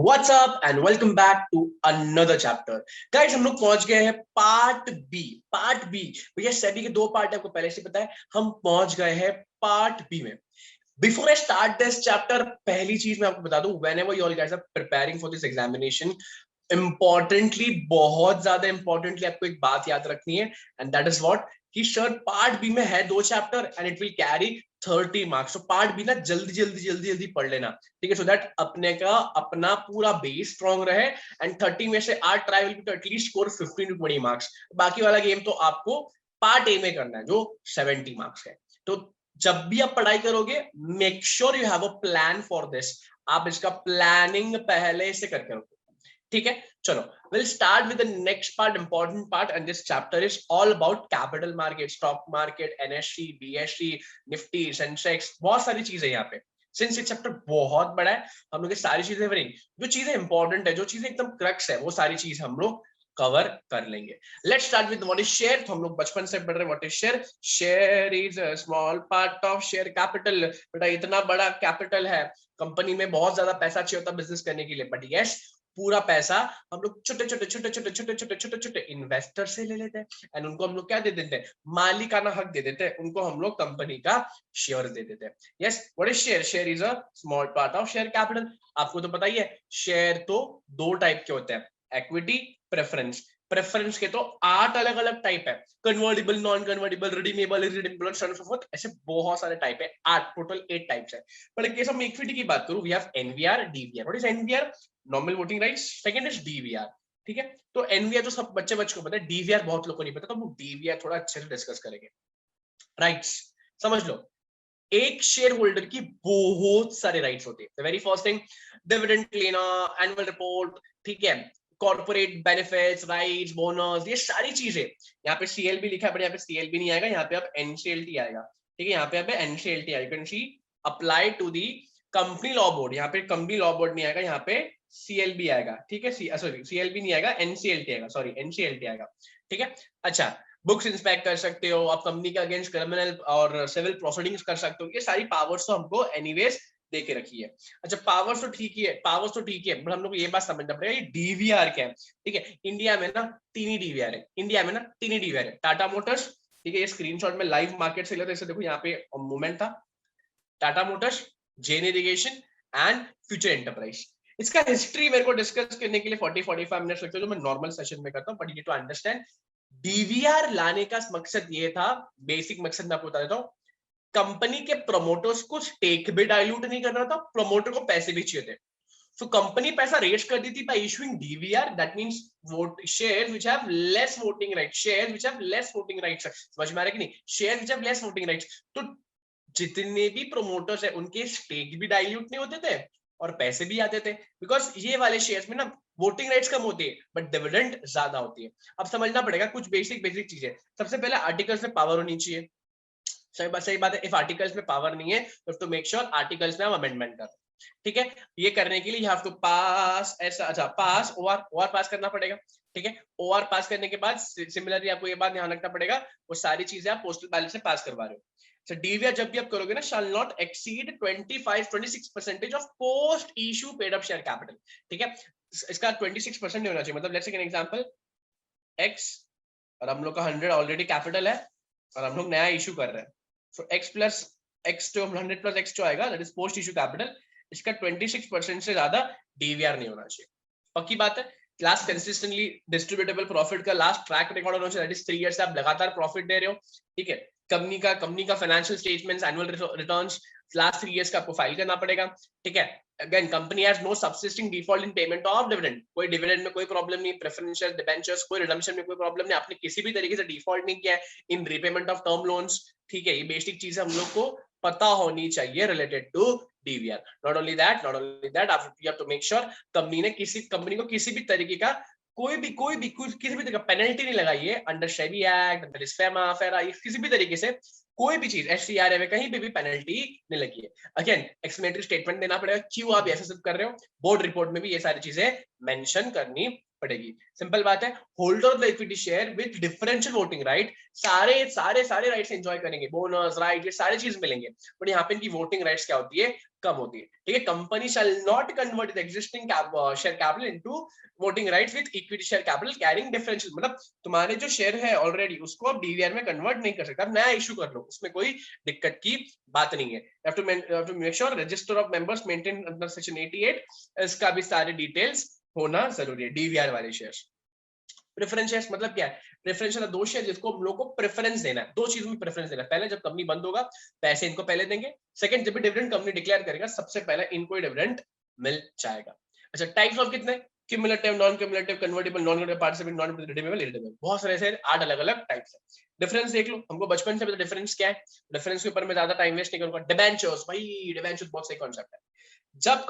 What's up and welcome back to another chapter. Guys हम लोग पहुंच गए हैं पार्ट बी। भैया सेबी के दो पार्ट है, आपको पहले से पता है। हम पहुंच गए हैं पार्ट बी में। Before I start this chapter, पहली चीज मैं आपको बता दूं, whenever you all guys are preparing for this examination, importantly, बहुत ज्यादा इंपॉर्टेंटली आपको एक बात याद रखनी है, एंड दैट इज व्हाट कि सर पार्ट बी में है दो chapter and it will carry 30 marks. तो पार्ट बी ना जल्दी पढ़ लेना, ठीक है, सो दैट अपने का अपना पूरा बेस स्ट्रॉन्ग रहे। एंड 30 में से 8 try will be to at least score 15 to 20 marks. बाकी वाला गेम तो आपको पार्ट ए में करना है जो 70 मार्क्स है। तो जब भी आप पढ़ाई करोगे, make sure you have a plan for this. आप इसका प्लानिंग पहले से करके रखो, ठीक है। चलो, we'll start with the next part, important part, and this chapter is all about capital market, stock market, NSE, BSE, Nifty, Sensex, बहुत सारी चीजें यहाँ पे। सिंस ये चैप्टर बहुत बड़ा है, हम लोग ये सारी चीजें नहीं, जो चीजें इंपॉर्टेंट है, जो चीजें एकदम क्रक्स है, वो सारी चीज हम लोग कवर कर लेंगे। Let's start with what is share. तो हम लोग बचपन से पढ़ रहे हैं what is share. Share is a small part of share capital. बेटा इतना बड़ा कैपिटल है, कंपनी में बहुत ज्यादा पैसा चाहिए होता बिजनेस करने के लिए, बट यस, पूरा पैसा हम लोग छोटे छोटे इन्वेस्टर से ले लेते हैं एंड उनको हम लोग क्या दे देते हैं, मालिकाना हक दे देते हैं, उनको हम लोग कंपनी का शेयर दे देते हैं। Yes, what is share? Share is a small part of share capital. आपको तो पता ही है, शेयर तो दो टाइप के होते हैं, इक्विटी, प्रेफरेंस। प्रेफरेंस के तो 8 अलग अलग टाइप है, convertible, non convertible, redeemable, irredeemable, so on so fourth, ऐसे बहुत सारे टाइप है, 8 टोटल 8 टाइप्स है। पर इन केस ऑफ इक्विटी की बात करूं, we have NVR, DVR. What is NVR? Normal voting rights. Second is DVR, ठीक है। तो एनवीआर तो सब बच्चे को पता है, डीवीआर बहुत लोगों को नहीं पता, तो हम डीवीआर थोड़ा अच्छे से डिस्कस करेंगे। राइट्स समझ लो, एक शेयर होल्डर की बहुत सारे राइट्स होते हैं। वेरी फर्स्ट थिंग, डिविडेंड लेना, एनुअल रिपोर्ट, ठीक है, कॉर्पोरेट बेनिफिट्स, राइट्स, बोनस, ये सारी चीजें। यहाँ पे सीएलबी लिखा है, बट यहाँ पे सीएलबी नहीं आएगा, यहाँ पे आप एनसीएलटी आएगा, ठीक है। यहाँ पे एनसीएलटी आएगा, you can see apply to the company law board. यहाँ पे कंपनी लॉ बोर्ड नहीं आएगा, यहाँ पे सीएलबी आएगा, ठीक है। सॉरी सीएलबी नहीं आएगा, एनसीएलटी आएगा, सॉरी एनसीएलटी आएगा, ठीक है। अच्छा, बुक्स इंस्पेक्ट कर सकते हो आप, कंपनी के अगेंस्ट क्रिमिनल और सिविल प्रोसीडिंग्स कर सकते हो, ये सारी पावर्स तो हमको एनीवेज दे के रखी है। अच्छा, पावर्स तो ठीक ही है, पावर्स तो ठीक है, बट हम लोग ये बात समझना पड़ेगा ये डीवीआर क्या है, ठीक है। इंडिया में ना 3 ही डीवीआर है, इंडिया में ना 3 ही डीवीआर है। टाटा मोटर्स, ठीक है, ये स्क्रीनशॉट में लाइव मार्केट से लिया, तो इसे देखो यहाँ पे मूवमेंट था, Tata Motors, Jain irrigation and future enterprise. इसका हिस्ट्री मेरे को डिस्कस करने के लिए 40-45 मिनट्स लगते हैं, जो मैं नॉर्मल सेशन में करता हूँ, but you need to understand DVR लाने का मकसद ये था, बेसिक मकसद मैं आपको बता देता हूँ, कंपनी के प्रमोटर्स को स्टेक भी डाइल्यूट नहीं करना था, प्रमोटर को पैसे भी चाहिए थे। सो कंपनी पैसा रेज कर दी थी bye issuing DVR, that means vote shares which have less voting rights, shares which have less voting rights. समझ में आ रहा है कि नहीं? Shares which have less voting rights, तो जितने भी प्रोमोटर्स है उनके स्टेक भी डाइल्यूट नहीं होते थे और पैसे भी आते थे, बिकॉज ये वाले शेयर्स में ना वोटिंग राइट्स कम होती है बट डिविडेंड ज्यादा होती है। अब समझना पड़ेगा कुछ बेसिक चीजें। सबसे पहले आर्टिकल्स में पावर होनी चाहिए, सही बात है। इफ आर्टिकल्स में पावर नहीं है तो मेक श्योर आर्टिकल्स में हम अमेंडमेंट कर, ठीक है। ये करने के लिए यू हैव टू पास ऐसा, अच्छा पास ओआर पास करना पड़ेगा, ठीक है। ओआर पास करने के बाद सिमिलरली आपको ये बात ध्यान रखना पड़ेगा, वो सारी चीजें आप पोस्टल बैलेट से पास करवा रहे हो। So DVR जब भी आप करोगे ना, shall not exceed 26% of post issue paid up share capital, ठीक है। इसका 26% नहीं होना चाहिए, मतलब let's take an example, x और हम लोग का 100 ऑलरेडी कैपिटल है और हम लोग नया इशू कर रहे हैं, सो x प्लस x जो 100 प्लस x जो आएगा that is post issue capital, इसका 26% से ज्यादा डीवीआर नहीं होना चाहिए। पक्की बात है। लास्ट कंसिस्टेंटली डिस्ट्रीब्यूटेबल प्रॉफिट का लास्ट ट्रैक रिकॉर्ड होना चाहिए, दैट इज 3 इयर्स से आप लगातार प्रॉफिट दे रहे हो, ठीक है। कंपनी का financial statements, annual returns last 3 years का आपको फाइल करना पड़ेगा, ठीक है। Again company has no subsisting default in payment of dividend, कोई डिविडेंड में कोई प्रॉब्लम नहीं, प्रेफरेंशियल डिबेंचर्स कोई रिडम्पशन में कोई प्रॉब्लम नहीं, आपने किसी भी तरीके से डिफॉल्ट नहीं किया है इन रीपेमेंट ऑफ टर्म लोन्स, ठीक है। ये बेसिक चीजें हम लोग को पता होनी चाहिए related to DVR. Not only that आप you have to make sure company को किसी भी तरीके का कोई भी किसी भी तरह का पेनल्टी नहीं लगाई है under SEBI act, under FEMA फेरा, किसी भी तरीके से कोई भी चीज एफसीआरए में कहीं पे भी पेनल्टी नहीं लगी है। अगेन एक्सप्लेनेटरी स्टेटमेंट देना पड़ेगा क्यों आप ऐसा सब कर रहे हो, बोर्ड रिपोर्ट में भी ये सारी चीजें मेंशन करनी पड़ेगी। सिंपल बात है, holder of the equity share with differential voting right सारे राइट्स एंजॉय करेंगे, बोनस राइट ये सारी चीज मिलेंगे, बट यहाँ पे इनकी वोटिंग राइट्स क्या होती है, कम होती है, ठीक है। Company shall not convert the existing share capital into voting rights with equity share capital carrying differential, मतलब तुम्हारे जो शेयर है ऑलरेडी उसको आप डीवीआर में कन्वर्ट नहीं कर सकते, आप नया इशू कर लो, उसमें कोई दिक्कत की बात नहीं है। You have to make sure register of members maintain under section 88, इसका भी सारे डिटेल्स होना जरूरी है। डीवीआर वाले शेयर्स, प्रेफरेंस शेयर्स मतलब क्या है? प्रेफरेंस दो शेयर जिसको हम लोग को प्रेफरेंस देना है, दो चीजों में प्रेफरेंस देना है। पहले जब कंपनी बंद होगा पैसे इनको पहले देंगे, सेकंड जब भी डिविडेंड कंपनी डिक्लेयर करेगा सबसे पहले इनको डिविडेंड मिल जाएगा। अच्छा, टाइप्स ऑफ कितने? Cumulative, non cumulative, convertible, non convertible, participant, non redeemable, irredeemable, बहुत सारे ऐसे 8 अलग-अलग टाइप्स है। डिफरेंस देख लो, हमको बचपन से पता डिफरेंस क्या है, डिफरेंस के ऊपर मैं ज्यादा टाइम वेस्ट नहीं करूंगा। डिबेंचर्स, भाई डिबेंचर्स बहुत सही कांसेप्ट है। जब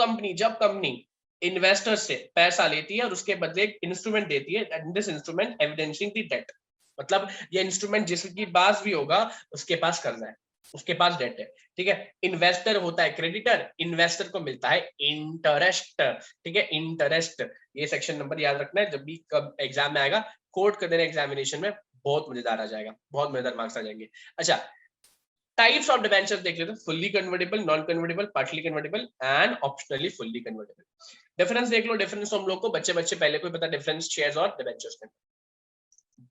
कंपनी इन्वेस्टर से पैसा लेती है और उसके बदले एक इंस्ट्रूमेंट देती है, and this instrument evidencing the debt, मतलब ये इंस्ट्रूमेंट जिसके पास भी होगा उसके पास कर्जा है, उसके पास डेट है, ठीक है। इन्वेस्टर होता है क्रेडिटर, इन्वेस्टर को मिलता है इंटरेस्ट, ठीक है, इंटरेस्ट। ये सेक्शन नंबर याद रखना है, जब भी एग्जाम में आएगा, कोट कर देना एग्जामिनेशन में, बहुत मजेदार आ जाएगा, बहुत मजेदार मार्क्स आ जाएंगे। अच्छा, टाइप्स ऑफ डिबेंचर्स देख लेते हैं, fully convertible, non convertible, partly convertible and optionally fully convertible. Difference देख लो, डिफरेंस हम लोग को बच्चे पहले कोई पता डिफरेंस शेयर्स और डिबेंचर्स में।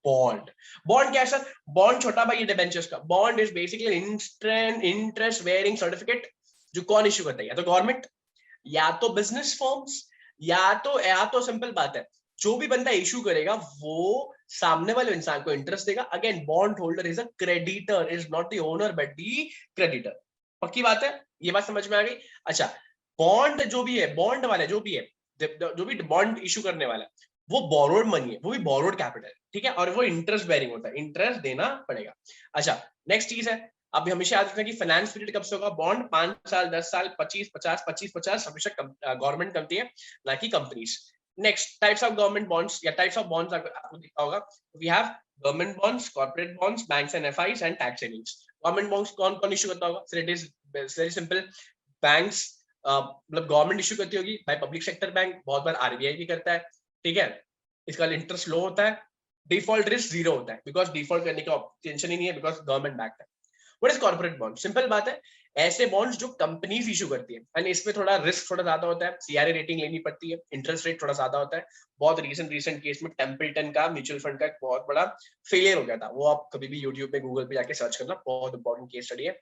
बॉन्ड, बॉन्ड क्या है सर? बॉन्ड छोटा भाई डिबेंचर्स का, bond is basically interest bearing certificate, जो कौन इशू करता है? या तो गवर्नमेंट, या तो बिजनेस फर्म्स, या तो सिंपल बात है, जो भी बंदा इशू करेगा वो सामने वाले इंसान को इंटरेस्ट देगा। Again bond holder is a creditor, is not the owner but the creditor. पक्की बात है, ये बात समझ में आ गई? अच्छा, बॉन्ड जो भी है, बॉन्ड वाले जो भी है, जो भी बॉन्ड इशू करने वाला है, वो बोरोड मनी है, वो भी बोरोड कैपिटल, ठीक है, और वो इंटरेस्ट बेयरिंग होता है, इंटरेस्ट देना पड़ेगा। अच्छा, नेक्स्ट चीज है, अब हमेशा याद रखना कि फाइनेंस पीरियड कब से होगा? बॉन्ड 5 साल, 10 साल, 25-50, हमेशा गवर्नमेंट करती है, ना कि companies. Next, types of government bonds या टाइप्स ऑफ बॉन्ड्स आपको दिखा होगा, we have government bonds, corporate bonds, banks and FIs and tax savings. Government bonds कौन कौन इशू करता होगा? So it is very simple, banks, मतलब गवर्नमेंट इशू करती होगी भाई, पब्लिक सेक्टर बैंक, बहुत बार आरबीआई भी करता है, ठीक है। इसका इंटरेस्ट लो होता है, डिफॉल्ट रिस्क 0 होता है, बिकॉज डिफॉल्ट करने का टेंशन ही नहीं है, बिकॉज गवर्नमेंट बैक्ड है। What is corporate bond? Simple बात है, ऐसे बॉन्ड्स जो कंपनीज इशू करती है, एंड इसमें थोड़ा रिस्क थोड़ा ज्यादा होता है, सीआरए रेटिंग लेनी पड़ती है, इंटरेस्ट रेट थोड़ा ज्यादा होता है। बहुत रीसेंट केस में टेम्पल्टन का म्यूचुअल फंड का एक बहुत बड़ा फेलियर हो गया था, वो आप कभी भी यूट्यूब पे गूगल पे जाके सर्च करना, बहुत इंपॉर्टेंट केस स्टडी है,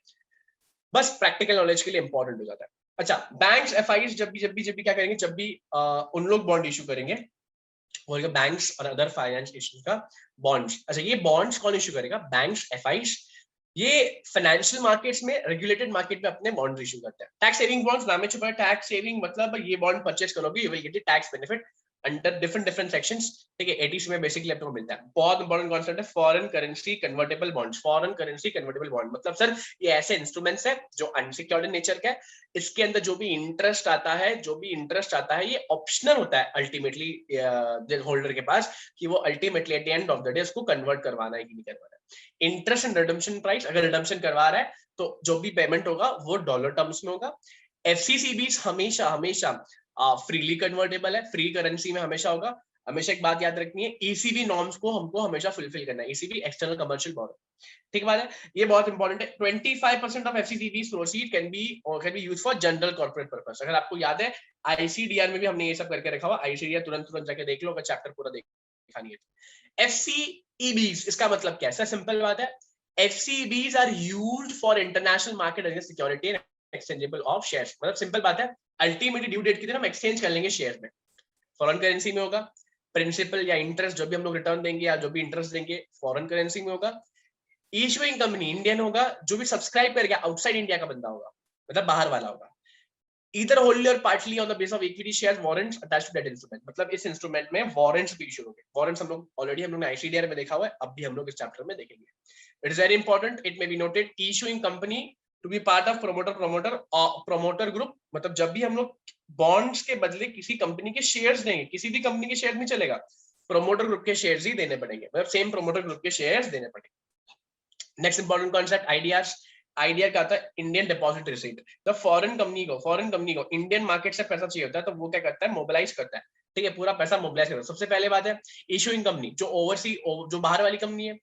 बस प्रैक्टिकल नॉलेज के लिए इंपॉर्टेंट हो जाता है। अच्छा, बैंक्स, एफआईज जब भी क्या करेंगे, जब भी उन लोग बॉन्ड इशू करेंगे, बैंक्स और अदर फाइनेंस इश्यूज का बॉन्ड्स। अच्छा, ये बॉन्ड्स कौन इशू करेगा? बैंक्स, एफआईज, ये फाइनेंशियल मार्केट्स में, रेगुलेटेड मार्केट में अपने बॉन्ड इशू करते हैं। टैक्स सेविंग बॉन्ड्स, नाम में छुपा है टैक्स सेविंग, मतलब ये बॉन्ड परचेस करोगे you will get the tax benefit under different sections, ठीक है। 80 में बेसिकली आपको मिलता है। बहुत इंपॉर्टेंट कॉन्सेप्ट है, foreign currency convertible bonds. Foreign currency convertible bond मतलब सर ये ऐसे इंस्ट्रूमेंट्स है जो अनसिक्योर्ड नेचर का है, इसके अंदर जो भी इंटरेस्ट आता है ये ऑप्शनल होता है अल्टीमेटली होल्डर के पास, कि वो ultimately at the end of the day उसको कन्वर्ट करवाना है कि नहीं करवाना है। इंटरेस्ट एंड रिडम्पशन प्राइस, अगर रिडम्पशन करवा रहा है तो जो भी पेमेंट होगा वो डॉलर टर्म्स में होगा। एफसीसीबीज हमेशा फ्रीली कन्वर्टेबल है, फ्री करेंसी में हमेशा होगा। हमेशा एक बात याद रखनी है, ईसीबी नॉर्म्स को हमको हमेशा फुलफिल करना है, ईसीबी एक्सटर्नल कमर्शियल बॉरो, ठीक बात है, ये बहुत इंपॉर्टेंट है। 25% of FCCBs proceed can be used for general corporate purpose. अगर आपको याद है आईसीडीआर में भी हमने ये सब करके रखा हुआ, आईसीडीआर तुरंत जाके देख लो अगर चैप्टर पूरा देखा नहीं है। एफसीईबीज, इसका मतलब क्या है? सिंपल बात है, FCEBs are used for international market against security and exchangeable of shares. मतलब सिंपल बात है, अल्टीमेटली ड्यू डेट के दिन हम एक्सचेंज कर लेंगे शेयर में, फॉरेन करेंसी में होगा, प्रिंसिपल या इंटरेस्ट जो भी हम लोग रिटर्न देंगे या जो भी इंटरेस्ट देंगे फॉरेन करेंसी में होगा। इशुइंग कंपनी इंडियन होगा, जो भी सब्सक्राइब करेगा आउटसाइड इंडिया का बंदा होगा, मतलब बाहर वाला होगा। Either wholly or partly on the basis of equity shares warrants attached to that instrument, मतलब इस इंस्ट्रूमेंट में वारंट्स भी इशू होंगे। वारंट्स हम लोग ऑलरेडी हम लोग ने आईसीडीआर में देखा हुआ है, अब भी हम लोग इस चैप्टर में देखेंगे। It is very important, it may be noted, issuing company to be part of promoter group, मतलब जब भी हम लोग बॉन्ड्स के बदले किसी कंपनी के शेयर्स देंगे, किसी भी कंपनी के शेयर नहीं चलेगा, प्रोमोटर ग्रुप के शेयर्स ही देने पड़ेंगे, मतलब सेम प्रोमोटर ग्रुप के शेयर्स देने पड़ेंगे। Next important concept, ideas. Idea क्या आता है? Indian deposit receipt. तो फॉरेन कंपनी को इंडियन मार्केट से पैसा चाहिए होता है, तो वो क्या करता है? मोबिलाइज करता है, ठीक है, पूरा पैसा मोबिलाइज करता है। सबसे पहले बात है, इशूइंग कंपनी जो ओवरसी, जो बाहर वाली कंपनी है,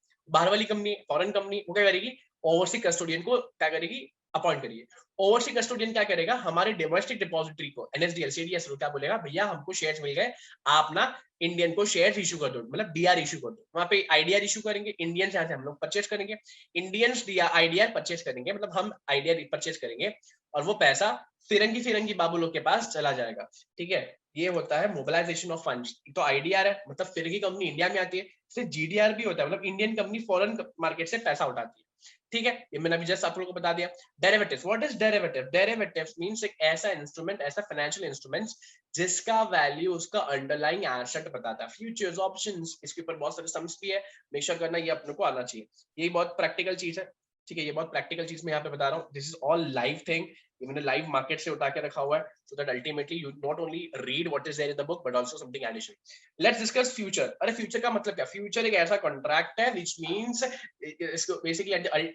फॉरेन कंपनी, वो क्या करेगी? ओवरसी कस्टोडियन को क्या करेगी? अपॉइंट करिए। ओवरसीज कस्टोडियन क्या करेगा, हमारे डोमेस्टिक डिपॉजिटरी को एनएसडीएल सीडीएस क्या बोलेगा, भैया हमको शेयर्स मिल गए, आप ना इंडियन को शेयर्स इशू कर दो, मतलब डीआर इशू कर दो। वहां पे आईडीआर इशू करेंगे, इंडियंस यहाँ से हम लोग परचेज करेंगे, इंडियंस आईडीआर परचेज करेंगे, मतलब हम आईडीआर परचेज करेंगे और वो पैसा फिरंगी फिरंगी बाबू लोग के पास चला जाएगा। ठीक है, ये होता है मोबिलाइजेशन ऑफ फंड्स। तो आईडीआर है, मतलब फिरंगी कंपनी इंडिया में आती है, फिर जीडीआर भी होता है, मतलब इंडियन कंपनी फॉरेन मार्केट से पैसा उठाती है। ठीक है, ये मैंने अभी जस्ट आप लोगों को बता दिया। Derivatives, what is derivative? Derivatives means एक ऐसा इंस्ट्रूमेंट, ऐसा फाइनेंशियल इंस्ट्रूमेंट्स जिसका वैल्यू उसका अंडरलाइंग एसेट बताता है। फ्यूचर्स, ऑप्शंस, इसके ऊपर बहुत सारे सम्स भी है, मेक श्योर करना ये अपने को आना चाहिए। ये बहुत प्रैक्टिकल चीज है। ठीक है, ये बहुत प्रैक्टिकल चीज मैं यहाँ पे बता रहा हूँ। This is all live thing, ये मैंने लाइव मार्केट से उठा के रखा हुआ है, so that ultimately you not only read what is there in the book but also something additional. Let's discuss future. अरे फ्यूचर का मतलब क्या? फ्यूचर एक ऐसा कॉन्ट्रैक्ट है व्हिच मींस इसको बेसिकली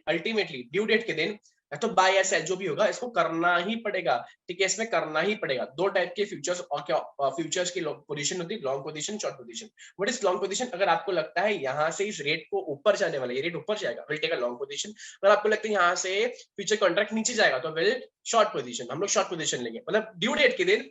अल्टीमेटली ड्यू डेट के दिन तो बाय या सेल जो भी होगा इसको करना ही पड़ेगा। ठीक है, इसमें करना ही पड़ेगा। दो टाइप के फ्यूचर्स और क्या फ्यूचर्स की पोजीशन होती है, long position, short position. What is long position? अगर आपको लगता है यहाँ से इस रेट को ऊपर जाने वाला है, ये रेट ऊपर जाएगा, will take a long position. अगर आपको लगता है यहाँ से फ्यूचर कॉन्ट्रैक्ट नीचे जाएगा तो विल शॉर्ट पोजीशन, हम लोग शॉर्ट पोजीशन लेंगे। मतलब ड्यू डेट के दिन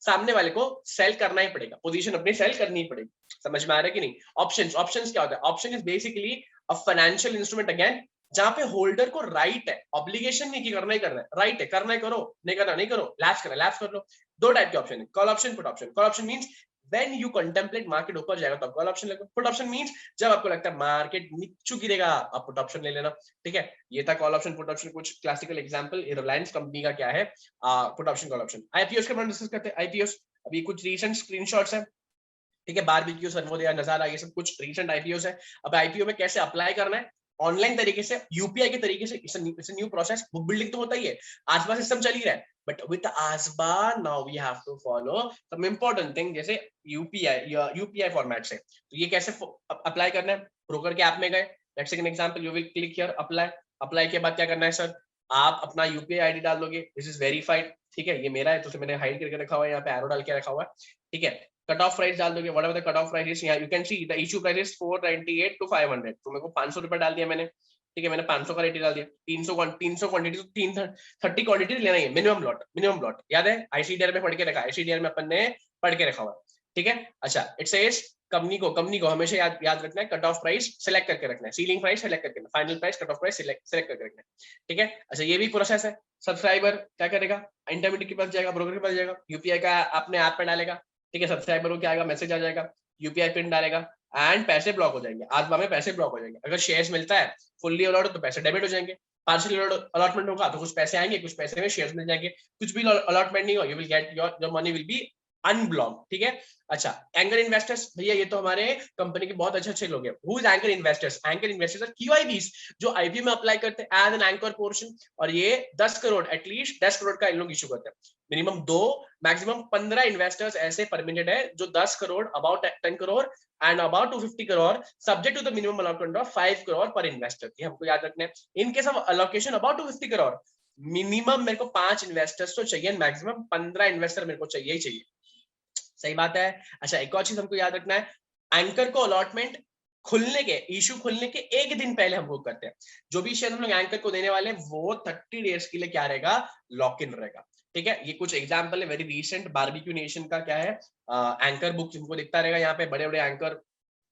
सामने वाले को सेल करना ही पड़ेगा, पोजीशन अपनी सेल करनी ही पड़ेगी। समझ में आ रहा है कि नहीं? ऑप्शंस, ऑप्शंस क्या होता है? Option is basically a financial instrument again, जहां पे होल्डर को राइट है, ऑब्लिगेशन नहीं कि करना ही करना है, राइट है, करना है करो, नहीं करना नहीं करो, लैप्स करना लैप्स कर लो। दो टाइप के ऑप्शन है, call option, put option. Call option means when you contemplate market ऊपर जाएगा तो आप कॉल ऑप्शन लगो। पुट ऑप्शन मींस जब आपको लगता है मार्केट नीचे गिरेगा आप पुट ऑप्शन ले लेना। ठीक है, ये था कॉल ऑप्शन पुट ऑप्शन, कुछ क्लासिकल एग्जांपल। रिलायंस कंपनी का क्या है put option call option. IPOs के बारे में डिस्कस करते हैं। आईपीओस अभी कुछ रीसेंट स्क्रीनशॉट्स है। ठीक है, बारबेक्यू, सर्वोदय, नजारा, ये सब कुछ रीसेंट आईपीओस है। अब आईपीओ में कैसे अप्लाई करना है? ऑनलाइन तरीके से, यूपीआई के तरीके से। It's a new process. Book building तो होता ही है, आसबा सिस्टम चल ही रहा है, but with ASBA now we have to follow some important thing, जैसे यूपीआई या यूपीआई फॉर्मेट से। तो ये कैसे अप्लाई करना है? ब्रोकर के ऐप में गए, let's take an example, you will click here apply. Apply के बाद क्या करना है सर? आप अपना यूपीआई आईडी डाल दोगे, दिस इज वेरीफाइड। ठीक है, ये मेरा है तो मैंने हाइड करके रखा हुआ है, यहाँ पे एरो डाल के रखा हुआ है। ठीक है, कट ऑफ प्राइस डाल दोगे, whatever the cut off price is, you can see the issue price is 498 to 500, तो मेरे को 500 रुपए डाल दिया मैंने। ठीक है, मैंने 500 का रेट डाल दिया। 300 क्वांटिटी तो 30 क्वांटिटी लेना ही है, मिनिमम लॉट याद है, आईसीडीआर में पढ़ के रखा है, आईसीडीआर में अपन ने पढ़ के रखा हुआ। ठीक है, अच्छा, इट सेज कंपनी को हमेशा याद रखना है, कट ऑफ प्राइस सिलेक्ट करके रखना है, सीलिंग प्राइस सिलेक्ट करके रखना, final price, cut off price select करके रखना है। ठीक है, अच्छा, ये भी प्रोसेस है। सब्सक्राइबर क्या करेगा? इंटरमीडिएट के पास जाएगा, ब्रोकर के पास जाएगा, यूपीआई का अपने ऐप पे डालेगा। ठीक है, सब्सक्राइबर को क्या आएगा? मैसेज आ जाएगा, यूपीआई पिन डालेगा एंड पैसे ब्लॉक हो जाएंगे। आज में पैसे ब्लॉक हो जाएंगे। अगर शेयर्स मिलता है फुल्ली अलॉट तो पैसे डेबिट हो जाएंगे, पार्शियल अलॉटमेंट होगा तो कुछ पैसे आएंगे, कुछ पैसे में शेयर्स मिल जाएंगे। कुछ भी अलॉटमेंट नहीं हो, you will get your money will be unblock. ठीक है, अच्छा, एंकर इन्वेस्टर्स, भैया ये तो हमारे कंपनी के बहुत अच्छे लोग हैं। Who is anchor investors? Anchor investors are QIBs, जो आईपीओ में अप्लाई करते हैं एज एन एंकर पोर्शन, और ये 10 करोड़, एटलीस्ट 10 करोड़ का इन लोग इशू करते हैं। मिनिमम 2, मैक्सिमम 15 इन्वेस्टर्स ऐसे परमिटेड है जो 10 crore, about 10 crore and about 250 crore, subject to the minimum allotment of 5 crore per investor. ये हमको याद रखना है। In case of allocation about 250 crore, minimum मेरे को 5 इन्वेस्टर्स तो चाहिए, मैक्सिमम 15 इन्वेस्टर मेरे को चाहिए ही चाहिए। सही बात है। अच्छा, एक और चीज हमको याद रखना है, एंकर को अलॉटमेंट खुलने के, इशू खुलने के एक दिन पहले हम बुक करते हैं। जो भी शेयर हम लोग एंकर को देने वाले हैं वो 30 डेज के लिए क्या रहेगा? लॉक इन रहेगा। ठीक है, ये कुछ एग्जांपल है वेरी रीसेंट। बारबेक्यू नेशन का क्या है, एंकर बुक जिनको दिखता रहेगा यहाँ पे, बड़े बड़े एंकर,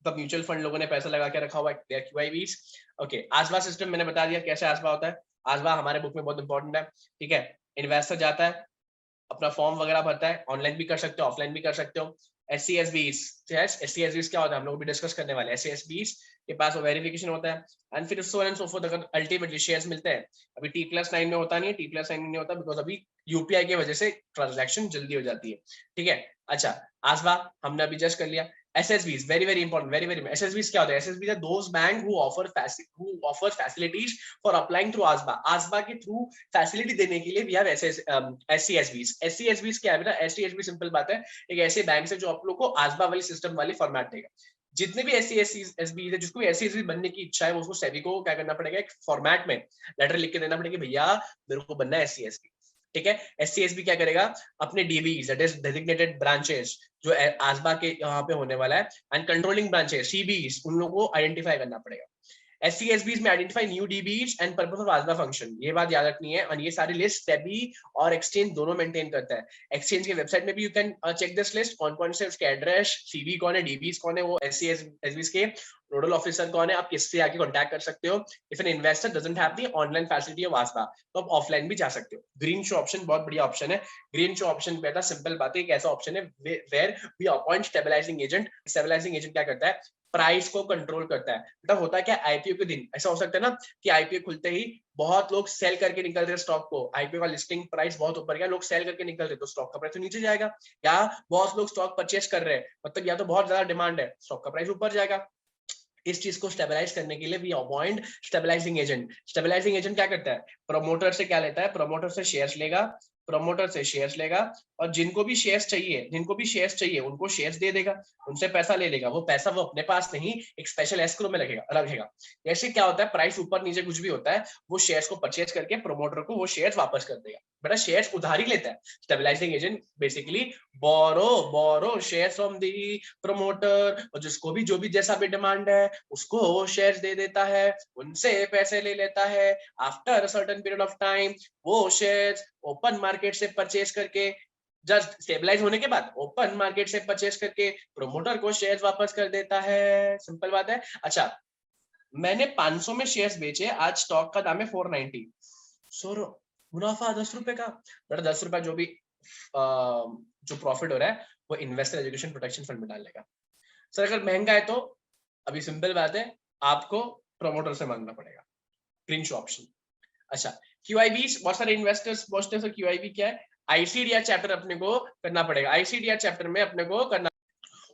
तब म्यूचुअल फंड लोगों ने पैसा लगा के रखा हुआ है, क्यूआईबीज। ओके, आसबा सिस्टम मैंने बता दिया कैसे आसबा होता है। आसबा हमारे बुक में बहुत इंपॉर्टेंट है। ठीक है, इन्वेस्टर जाता है, अपना फॉर्म वगैरह भरता है, ऑनलाइन भी कर सकते हो, ऑफलाइन भी कर सकते हो। एससीएसबीज क्या होता है हम लोग भी डिस्कस करने वाले हैं। एससीएसबीज के पास वो वेरिफिकेशन होता है एंड फिर सो एंड सो फोर्थ, अगर अल्टीमेटली शेयर्स मिलते हैं। अभी T+9 में होता नहीं है, T+9 में नहीं होता बिकॉज अभी यूपीआई की वजह से ट्रांजैक्शन जल्दी हो जाती है। ठीक है, अच्छा, आसबा हमने अभी जस्ट कर लिया। SSBs very very important, very very SSBs क्या होता है? SSBs are those bank who offer facilities for applying through ASBA. ASBA के थ्रू फैसिलिटी देने के लिए we have SCSBs. SCSBs क्या है बेटा? SCSB सिंपल बात है, एक ऐसे बैंक से जो आप लोग को ASBA वाली सिस्टम वाली फॉर्मेट देगा। जितने भी SCSB है, जिसको भी SCSB बनने की इच्छा है, उसको सेबी को क्या करना पड़ेगा? एक फॉर्मेट में लेटर लिख के देना पड़ेगा, भैया मेरे को बनना है SCSB। ठीक है, SCSB क्या करेगा? अपने DBs, that is designated branches, जो आसबा के यहाँ पे होने वाला है, एंड कंट्रोलिंग ब्रांचेस CBs, उन लोगों को आइडेंटिफाई करना पड़ेगा। SCSBs में identify new DBs and purpose of वाजदा फंक्शन, ये बात याद रखनी है। और ये सारी लिस्ट सेबी और एक्सचेंज दोनों मेंटेन करता है। एक्सचेंज के वेबसाइट में भी you can check this list, कौन कौन से उसके एड्रेस, सीवी कौन है, DBs कौन है, वो SCSBs के नोडल ऑफिसर कौन है, आप किससे आके कांटेक्ट कर सकते हो। If an investor doesn't have the online facility of वास्ता, तो आप ऑफलाइन भी जा सकते हो। ग्रीन शो ऑप्शन बहुत बढ़िया ऑप्शन है। ग्रीन शो ऑप्शन पे था सिंपल बात है, एक ऐसा ऑप्शन है where we appoint stabilising agent. Stabilising agent क्या करता है, प्राइस को कंट्रोल करता है। बेटा होता है क्या, आईपीओ के दिन ऐसा हो सकता है ना कि आईपीओ खुलते ही बहुत लोग सेल करके निकल रहे स्टॉक को, आईपीओ का लिस्टिंग प्राइस बहुत ऊपर गया, लोग सेल करके निकल रहे, तो स्टॉक का प्राइस तो नीचे जाएगा। या बहुत लोग स्टॉक परचेस कर रहे हैं, मतलब या तो बहुत ज्यादा डिमांड है, स्टॉक का प्राइस ऊपर जाएगा। इस चीज को स्टेबलाइज करने के लिए we appoint stabilising agent. Stabilising agent क्या करता है, प्रमोटर से क्या लेता है, प्रमोटर से शेयर्स लेगा, प्रमोटर से शेयर्स लेगा, और जिनको भी शेयर्स चाहिए उनको शेयर्स दे देगा, उनसे पैसा ले लेगा। वो पैसा वो अपने पास नहीं, एक स्पेशल एस्क्रो में रखेगा। ऐसे क्या होता है, प्राइस ऊपर नीचे कुछ भी होता है, वो शेयर्स को परचेज करके प्रमोटर को वो शेयर्स वापस कर देगा। बेटा शेयर्स उधारी लेता है stabilising agent, basically borrow shares from the promoter, और जिसको भी जो भी जैसा भी डिमांड है उसको वो शेयर्स दे देता है, उनसे पैसे ले लेता है। After certain period of time वो शेयर्स ओपन मार्केट से परचेज करके, जस्ट स्टेबलाइज होने के बाद ओपन मार्केट से परचेज करके प्रमोटर को शेयर्स वापस कर देता है। सिंपल बात है। अच्छा, मैंने 500 में शेयर्स बेचे, आज स्टॉक का दाम है 490, सो मुनाफा 10 रुपए का। बड़ा 10 रुपए जो भी जो प्रॉफिट हो रहा है वो इन्वेस्टर एजुकेशन प्रोटेक्शन फंड में डाल लेगा। सर अगर महंगा है तो अभी सिंपल बात है, आपको प्रमोटर से मांगना पड़ेगा, ग्रीन शो ऑप्शन। अच्छा, QIBs, बहुत सारे इन्वेस्टर्स पूछते हैं सर QIB क्या है, ICDR चैप्टर अपने को करना पड़ेगा। ICDR चैप्टर में अपने को करना।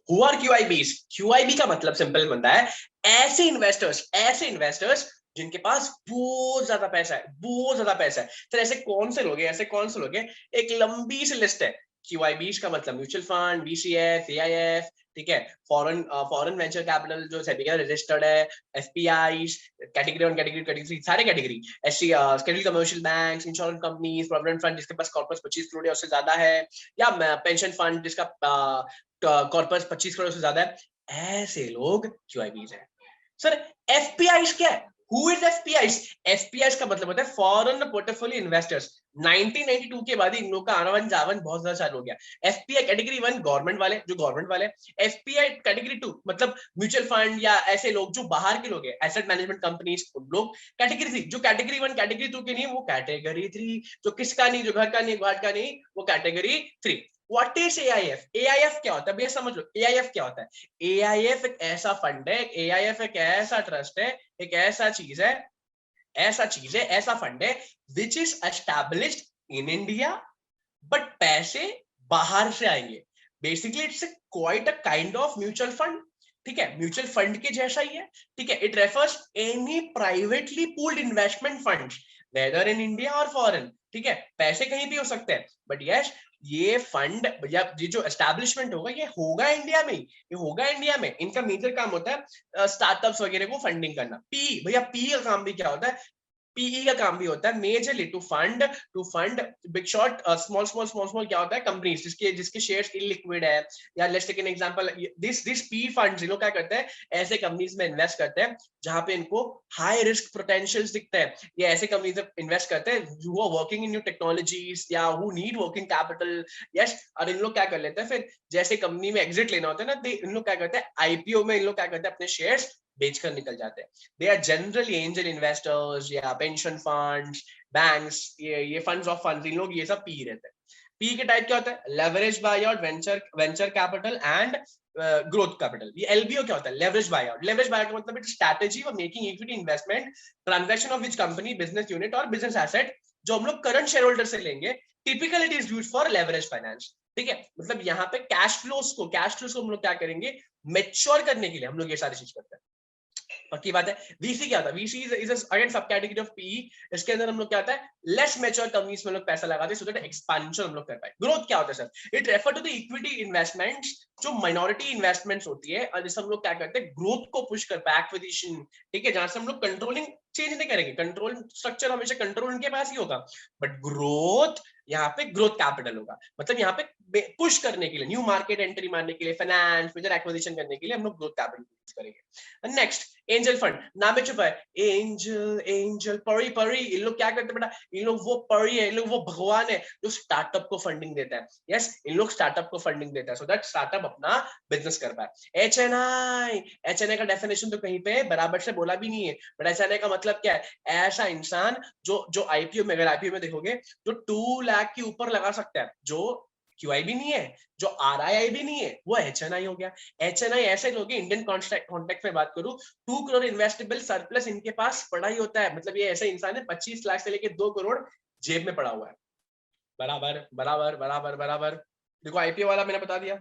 Who are QIBs? QIB का मतलब सिंपल बनता है, ऐसे इन्वेस्टर्स जिनके पास बहुत ज्यादा पैसा है, बहुत ज्यादा पैसा है। सर ऐसे कौन से लोग हैं, एक लंबी सी लिस्ट है। QIBs का मतलब म्यूचुअल फंड, VCF, AIF, ठीक है, फॉरेन वेंचर कैपिटल जो सेबी का रजिस्टर्ड है, FPIs, कैटेगरी 1, कैटेगरी 2, सारे कैटेगरी, ऐसी scheduled commercial banks, insurance companies, provident fund जिसके पास कॉर्पस 25 करोड़ या उससे ज्यादा है, या पेंशन फंड जिसका कॉर्पस 25 करोड़ से ज्यादा है, ऐसे लोग QIBs हैं। सर FPIs क्या है? Who is FPIs? FPIs का मतलब होता है फॉरेन पोर्टफोलियो इन्वेस्टर्स। 1992 के बाद इन लोग का आवन जावन बहुत ज्यादा चालू हो गया। FPI कैटेगरी 1 गवर्नमेंट वाले, FPI कैटेगरी 2 मतलब म्यूचुअल फंड या ऐसे लोग जो बाहर के लोग हैं, एसेट मैनेजमेंट कंपनीज, उन लोग। कैटेगरी 3 जो कैटेगरी 1 कैटेगरी 2 के नहीं, वो कैटेगरी 3 जो किसका नहीं, जो घर का नहीं, घाट का नहीं, वो category 3। What is AIF? AIF क्या होता है भैया, समझ लो AIF क्या होता है। AIF एक ऐसा फंड है, AIF एक ऐसा ट्रस्ट है, एक ऐसा चीज है, ऐसा फंड है which is established in India, but पैसे बाहर से आएंगे। Basically it's quite a kind of mutual fund, ठीक है, म्यूचुअल फंड के जैसा ही है, ठीक है। It refers any privately pooled investment funds whether in India और फॉरेन, ठीक है, पैसे कहीं भी हो सकते हैं, बट यस ये फंड या ये जो एस्टैब्लिशमेंट होगा ये होगा इंडिया में, इनका मेजर काम होता है स्टार्टअप्स वगैरह को फंडिंग करना। पी भैया, पी का काम भी क्या होता है, पीई का काम भी होता है majorly to fund big shot small क्या होता है, कंपनीज जिसके शेयर्स इलिक्विड है, या let's take an example, this P funds लोग क्या करते हैं, ऐसे कंपनीज में इन्वेस्ट करते हैं जहां पे इनको हाई रिस्क पोटेंशियल्स दिखते हैं। ये ऐसे कंपनीज में इन्वेस्ट करते हैं who are working in new technologies या who need working capital, yes. और इन लोग क्या कर लेते हैं, फिर जैसे कंपनी में एग्जिट लेना होता है ना, इन लोग क्या करते हैं, आईपीओ में इन लोग क्या करते हैं, अपने शेयर्स बेचकर निकल जाते हैं। They are generally angel investors या पेंशन फंड्स, बैंक्स, ये फंड्स ऑफ फंड्स, इन लोग ये सब पी रहते हैं। पी के टाइप क्या होता है, leverage bye out, venture capital and growth capital. ये LBO क्या होता है, leverage bye out. Leverage bye out का मतलब it's strategy for making equity investment transaction of which company, business unit और बिजनेस एसेट जो हम लोग करंट शेयर होल्डर से लेंगे। Typically it is used for leverage finance, ठीक है। मतलब यहाँ पे कैश फ्लोस को हम लोग क्या करेंगे, मैच्योर करने के लिए हम लोग ये सारी चीज करते हैं। पक्की बात है। VC क्या था, VC इज अगेन सब कैटेगरी ऑफ PE। इसके अंदर हम लोग क्या होता है, लेस मैच्योर कंपनीज में लोग पैसा लगाते हैं सो दैट एक्सपेंशन हम लोग कर पाए। ग्रोथ क्या होता है sir, it refer to the equity investments जो माइनॉरिटी इन्वेस्टमेंट्स होती है, और जिससे हम लोग क्या करते हैं, ग्रोथ को पुश कर पाए, एक्विजिशन, ठीक है, जहां से हम लोग कंट्रोलिंग चेंज नहीं करेंगे, कंट्रोल स्ट्रक्चर हमेशा कंट्रोल उनके पास ही होगा, बट ग्रोथ यहाँ पे ग्रोथ कैपिटल होगा। मतलब यहाँ पे पुश करने के लिए, न्यू मार्केट एंट्री मारने के लिए, फाइनेंस, मेजर एक्विजिशन करने के लिए हम लोग ग्रोथ कैपिटल करेंगे। नेक्स्ट एंजल फंड, नाम में छुपा है एंजल एंजल परी परी। इन लोग क्या करते हैं बेटा, इन लोग वो परी है, इन लोग वो भगवान है जो स्टार्टअप को फंडिंग देता है। यस, इन लोग स्टार्टअप को फंडिंग देता है सो दैट स्टार्टअप अपना बिजनेस कर पाए। एचएनआई का डेफिनेशन तो कहीं पे बराबर से बोला भी नहीं है, बट एचएनआई का मतलब क्या है, ऐसा इंसान जो आईपीओ में, अगर आईपीओ में देखोगे जो 2 लाख के ऊपर लगा सकता है, जो क्यूआई भी नहीं है, जो आरआईआई भी नहीं है, वो एचएनआई हो गया। एचएनआई ऐसे लोग हैं, इंडियन कॉन्टेक्ट में बात करूं, 2 करोड़ इन्वेस्टेबल सरप्लस इनके पास पड़ा ही होता है। मतलब ये ऐसे इंसान है 25 लाख से लेके 2 करोड़ जेब में पड़ा हुआ है। बराबर बराबर बराबर बराबर। देखो आईपीओ वाला मैंने बता दिया,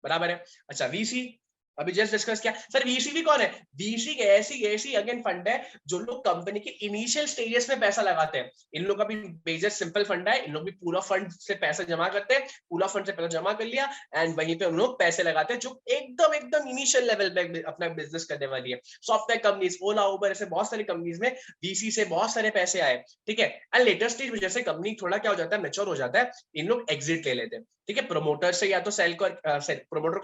बराबर है। अच्छा वीसी, अभी जस्ट डिस्कस किया। सर वीसी भी कौन है? वीसी ऐसी अगेन फंड है जो लोग कंपनी के इनिशियल स्टेजेस में पैसा लगाते हैं। इन लोग का भी मेजर सिंपल फंड है, इन लोग भी पूरा फंड से पैसा जमा करते हैं, पूरा फंड से पैसा जमा कर लिया एंड वहीं पे उन लोग पैसे लगाते हैं जो एकदम एकदम इनिशियल लेवल पे अपना बिजनेस करने वाली है। सॉफ्टवेयर कंपनीज, ओला उबर, ऐसे बहुत सारी कंपनीज में वीसी से बहुत सारे पैसे आए, ठीक है। एंड लेटर स्टेज में जैसे कंपनी थोड़ा क्या हो जाता है, मैच्योर हो जाता है, इन लोग एग्जिट ले लेते हैं, ठीक है। प्रमोटर से या तो सेल कर प्रमोटर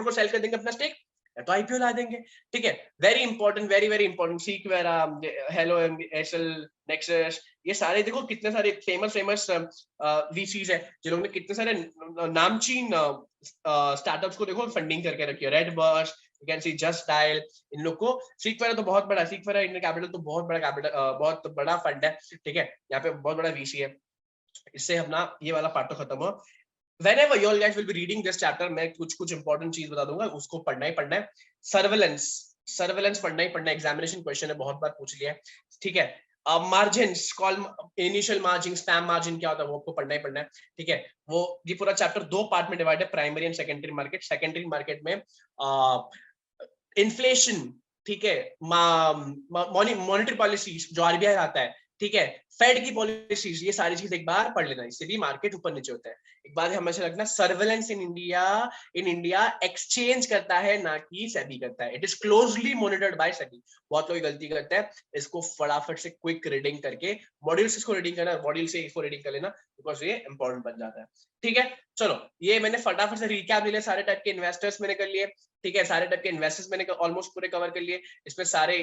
को सेल कर देंगे अपना स्टेक, या तो आईपीओ ला देंगे, ठीक है। Very important, very very important. Sequoia, हेलो एसएल, नेक्सस, ये सारे देखो कितने सारे फेमस फेमस वीसीज है जिन्होंने कितने सारे नामचीन स्टार्टअप्स को देखो फंडिंग करके रखी है। RedBus, you can see Justdial, इन लोग को। सीक्वेरा तो बहुत बड़ा, सीक्वेरा इंडियन कैपिटल तो बहुत बड़ा कैपिटल, बहुत बड़ा फंड है, ठीक है। यहाँ पे बहुत बड़ा वीसी है। इससे अपना ये वाला पार्ट तो खत्म हुआ। Whenever you all guys will be reading this chapter, मैं कुछ इंपॉर्टेंट चीज बता दूंगा, उसको पढ़ना ही पढ़ना है। सर्वेलेंस, सर्वेलेंस पढ़ना ही पढ़ना है, एग्जामिनेशन क्वेश्चन है, बहुत बार पूछ लिया है, ठीक है। Margin call, initial margin, spam margin क्या होता है वो आपको पढ़ना ही पढ़ना है, ठीक है। वो ये पूरा चैप्टर 2 पार्ट में डिवाइड है, primary and secondary market. Secondary market में इन्फ्लेशन, ठीक है, मॉनेटरी पॉलिसी जो आरबीआई आता है, ठीक है, फेड की पॉलिसीज, ये सारी चीज एक बार पढ़ लेना, इससे भी मार्केट ऊपर नीचे होता है। एक बात हमेशा रखना, सर्वेलेंस इन इंडिया एक्सचेंज करता है ना कि सेबी करता है। It is closely monitored by SEBI. बहुत लोग गलती करते हैं, इसको फटाफट से क्विक रीडिंग करके मॉड्यूल्स इसको रीडिंग करना, मॉड्यूल से इसको रीडिंग कर लेना, बिकॉज ये इंपॉर्टेंट बन जाता है, ठीक है। चलो ये मैंने फटाफट से रिकैप ले लिया, सारे टाइप के इन्वेस्टर्स मैंने कर लिए, ठीक है। सारे टाइप के इन्वेस्टर्स मैंने ऑलमोस्ट पूरे कवर कर लिए। इसमें सारे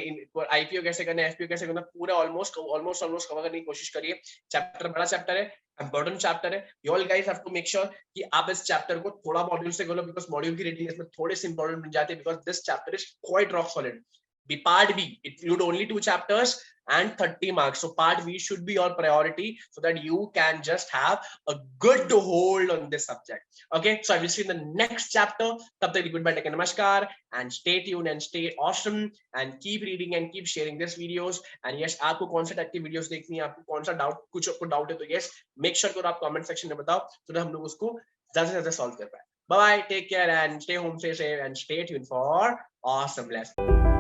आईपीओ कैसे करना है, एफपीओ कैसे करना, पूरा ऑलमोस्ट कवर करने की कोशिश करिए। चैप्टर बड़ा चैप्टर है, इंपॉर्टेंट चैप्टर है। You all guys have to make sure कि आप इस चैप्टर को थोड़ा मॉड्यूल से करो, बिकॉज मॉड्यूल की रीडिंग इसमें थोड़े से इंपॉर्टेंट बन जाते हैं, because this chapter is quite rock solid. Part B, it include only 2 chapters and 30 marks. So part B should be your priority so that you can just have a good hold on this subject. Okay, so I will see you in the next chapter. Tab tak goodbye, take namaskar and stay tuned and stay awesome and keep reading and keep sharing this videos. And yes, आपको कौन सा type की videos देखनी है, आपको कौन सा doubt, कुछ आपको डाउट है तो yes, make sure करो आप कमेंट सेक्शन में बताओ, so that हम लोग उसको ज्यादा से ज्यादा सॉल्व कर पाए। Bye bye, take care and stay home, stay safe and stay tuned for awesome lessons.